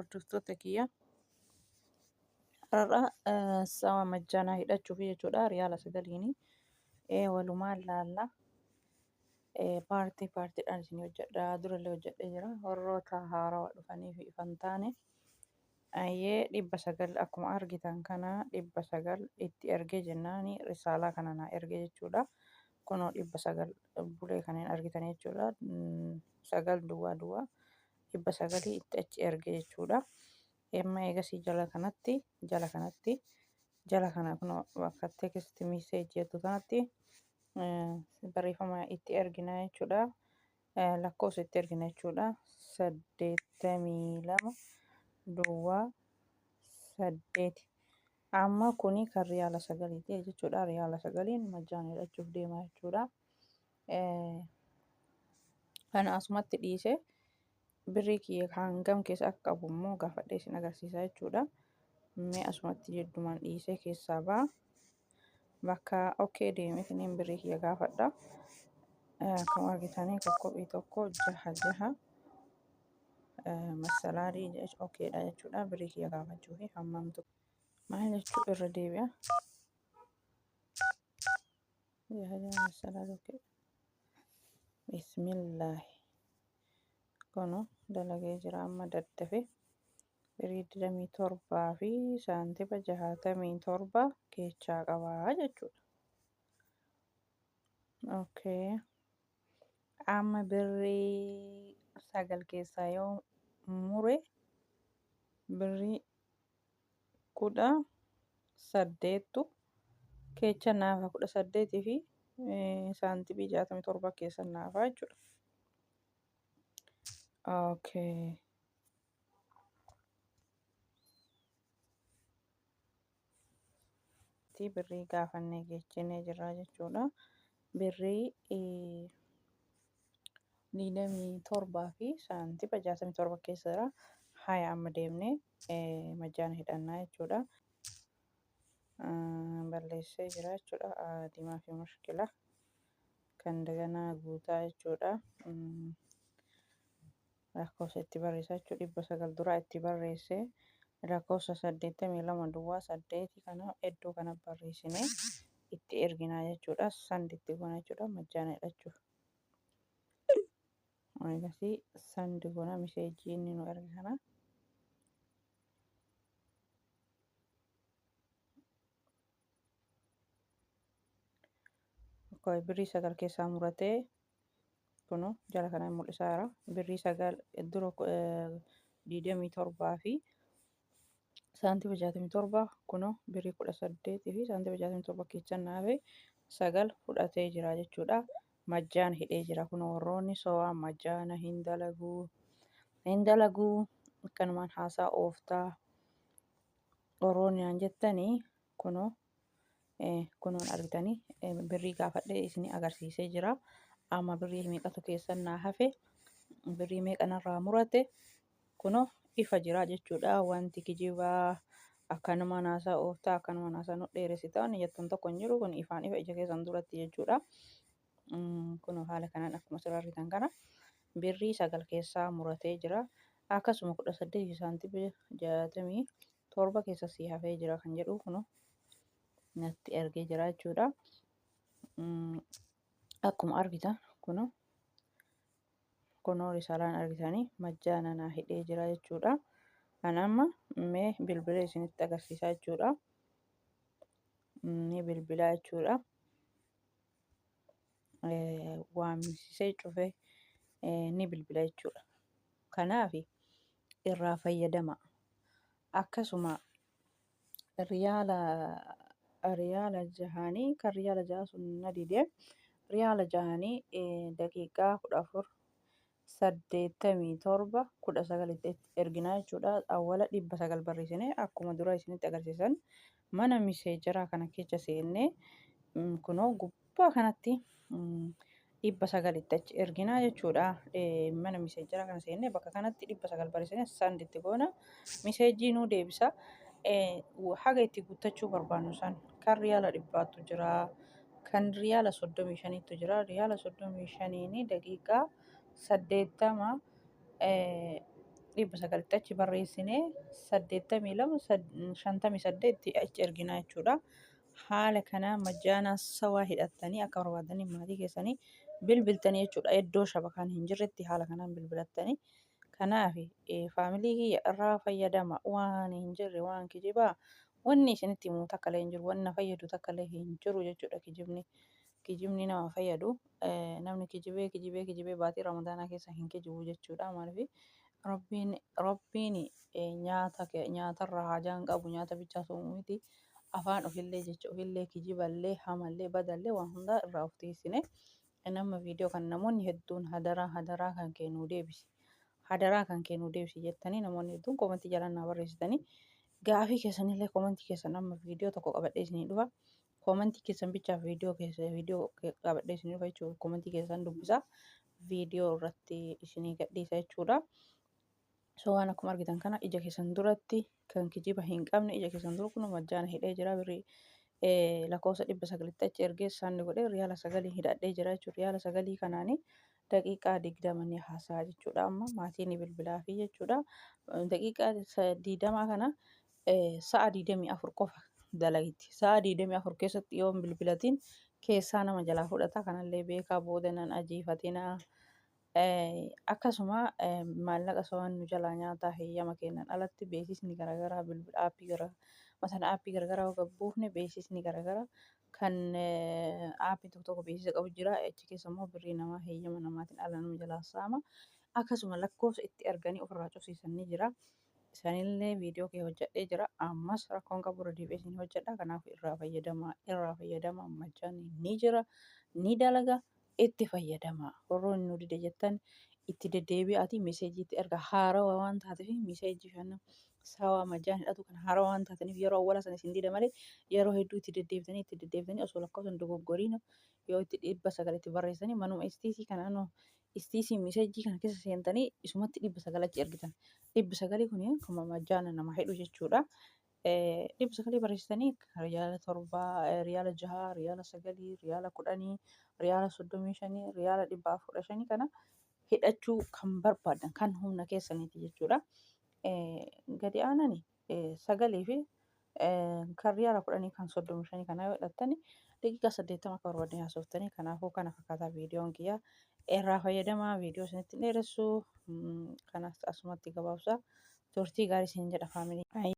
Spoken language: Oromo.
hordoftoota kiyya har'a sa'a majjaanaa hidhachuuf jechuudha riyaala sagaliini walumaan laalla paartiidhaan isin hojjedha durallee hojjedhee jira warroota haarawaa dhufanii fi ifan taane ayyee 900 akkuma argitan kana 900 itti ergee jennaani risaalaa kana naa ergee jechuudha kunoo 900 bulee kanneen argitan jechuudha 9 duwwaa duwwaa 900 itti achi ergee jechuudha. Amma eegasii jala kana kun bakka teeksti miiseejii jettu kanatti barreeffama itti ergina jechuudha. Lakkoofsa itti ergina jechuudha. 82 duwwaa 8 amma kuni kan riyaala 9 jechuudha. Riyaala 9 majjaan hidhachuuf deema jechuudha. Kana asumatti dhiise birrii kiyya hangam keessa akka qabu immoo gaafadhee isin agarsiisa jechuudha. Mee asumatti jedhumaan dhiisee keessaa ba'a. Bakka okkee deemee kanneen birrii kiyya gaafadha. Akkuma argitanii kokkobbii tokko 6 masalaalii okkeedha jechuudha. Birrii kiyya gaafachuu fi hammamtu maal jechuu irra deebi'a. Bismillaahi. Kunu dalagee jira amma daddafe birrii 27 fi saantiba 67 keechaa qabaa jechuudha. Okay. Amma birrii 9 keessaa yoo mure birrii 18tu keecha naafa 18 fi saantibii 67 keessa naafa jechuudha. Okay. Birrii gaafannee geechinee jirra jechuudha. Birrii 27 fi saantiba 67 keessa jira. Haya amma deemnee majjaana hidhannaa jechuudha. Balleessee jira jechuudha. Diimaa fi mushkila kan daganaa guutaa jechuudha. Lakkoofsa itti barreessaa jechuudha. 900 dura itti barreessee lakkoofsa 82 duwwaa 8 kana iddoo kana barreessinee itti erginaa jechuudha. Sanditti goona jechuudha majjaana hidhachuuf. Eegasii sandi goona miseejii inni nu erge kana. Birrii 9 keessaa muratee kunu jala kana mul'isaa jira. Birrii 9 dura 27 fi saantiba 67 kunu birrii 18 fi saantiba 67 keechaa naafe 9 fudhatee jira jechuudha. Majjaan hidhee jira kun warroonni so'aa majjaana hin dalaguu akkanumaan haasaa ooftaa orooniyaan jettanii kunuun argitanii birrii gaafadhee isin agarsiisee jira. Amma birrii meeqatu keessan naa hafe birrii meeqanarraa murate kunoo ifa jira jechuudha. Wanti kijibaa akkanumaan haasaa ooftaa akkanumaan haasaa nu dheeressitaa jettuun tokko hin jiru kun ifaan ifa ija keessan duratti jechuudha. Kun haala kanaan akkuma asirraa argitan kana birrii 9 keessaa muratee jira. Akkasuma 18 saantibii 67 keessa sii hafee jira kan jedhu kun natti ergee jira jechuudha. Akkuma argitan kunoo risaalaan argitanii majjaana naa hidhee jira jechuudha. Kan amma mee bilbilee isinitti agarsiisaa jechuudha. Ni bilbilaa jechuudha. Waamsisee cufee ni bilbila jechuudha. Kanaaf irraa fayyadama. Akkasuma riyaala jahanii kan riyaala jaha sun na didee riyaala jahanii daqiiqaa 14 87 19 erginaa jechuudha. Awwala 900 barreessinee akkuma dura isinitti agarsiisan mana miseejaraa kana keessa seennee kunoo gubbaa kanatti 900 achi erginaa jechuudha. Mana miseejaraa kana seennee bakka kanatti 900 barreessinee sanditti goona miseejii nuu deebisa. Haga itti guuttachuu barbaannu san kan riyaala 100tu jira. Kan riyaala 35tu jira. Riyaala 35 daqiiqaa 80 900 achi barreessinee 82 achi erginaa jechuudha. Haala kanaan majjaanaa sawaa hidhattanii akka barbaadanii maatii keessanii bilbiltanii jechuudha. Iddoo shabakaan hin jirretti haala kanaan bilbilattanii. Kanaaf faamilii kiyya irraa fayyadama waan hin jirre waan kijibaa wanni isinitti himu takka illee hin jiru. Wanna fayyadu takka illee hin jiru jechuudha kijibni. Kijibni nama fayyadu namni kijibee baatii ramadaanaa keessa hin kijibu jechuudha. Maaliif Rabbiin nyaatarraa hajaan qabu nyaata bichaa soomuu miti. Afaan ofillee jecha ofillee kijiballee hamallee badallee waan hundaa irraa of tiisine nama viidiyoo kan namoonni hedduun hadaraa kan kennuu deebisi. Hadaraa kan kennuu deebisi jettanii namoonni hedduun komentii jalannaa barreessitanii gaafii keessanillee komentii keessan amma viidiyoo tokko qabadhee isinii dhufa. Komentii keessan bichaaf viidiyoo qabadhee isinii dhufa jechuudha. Komentii keessan dubbisaa viidiyoo irratti isinii gadhiisa jechuudha. So waan akkuma argitan kana ija keessan duratti kan kijiba hin qabne ija keessan dura kun majjaana hidhee jira birrii lakkoofsa 900 achi ergee saanni godhee riyaala 9 hidhadhee jira jechuudha. Riyaala 9 kanaanii daqiiqaa 20 haasaa jechuudha. Amma maatiin bilbilaa fi jechuudha. Daqiiqaa 20 kana sa'a 24 qofa dalagiti. Sa'a 24 keessatti yoo bilbilatiin keessaa nama jalaa fudhata. Kanallee beekaa booda nan ajiifatina. Akkasuma maallaqa so'an nu jalaa nyaataa heeyyama kennan alatti beeksisni garaagaraa bilbila aappii garaagaraa gabbuufne beeksisni garaagaraa kan aappii tokko beeksisa qabu jira. Achi keessa immoo birrii namaa heeyyama namaatiin ala nama jalaa saama. Akkasuma lakkoofsa itti arganii ofirraa cufsiisan ni jira. Isaanillee viidiyoo kee hojjedhee jira. Ammas rakkoon qabu irra deebi'ee isin hojjedha. Kanaaf irraa fayyadamaa majjaan ni jira ni dalaga. Itti fayyadama. Warroonni nu dide jettan itti deddeebi'aati meeseejii itti erga haarawaa waan taateef meeseejii kana sawaa majjaan hidhatu kan haarawaa waan taataniif yeroo awwala sana isin dida malee yeroo hedduu itti deddeebitanii osoo lakkoofsan dogoggoriina yoo itti 900 itti barreessanii manuma istiisii kana istiisii meeseejii kana keessa seentanii isumatti 900 achi ergitan. 900 kun kuma majjaana nama hidhu jechuudha. 900 barreessitanii riyaala 7, riyaala 6, riyaala 9, riyaala 10, riyaala 35, riyaala 415 kana hidhachuu kan barbaadan kan humna keessaniiti jechuudha. Gadi aanani 9 fi kan riyaala 10 kan 35 kana yoo hidhattani daqiiqaa 80 akka barbaadan haasoftanii kanaafuu kana fakkaataa viidiyoon kiyyaa irraa fayyadamaa viidiyoo isinitti dheeressu kanas asumatti gabaabsa turtii gaarii isin jedha faamilii.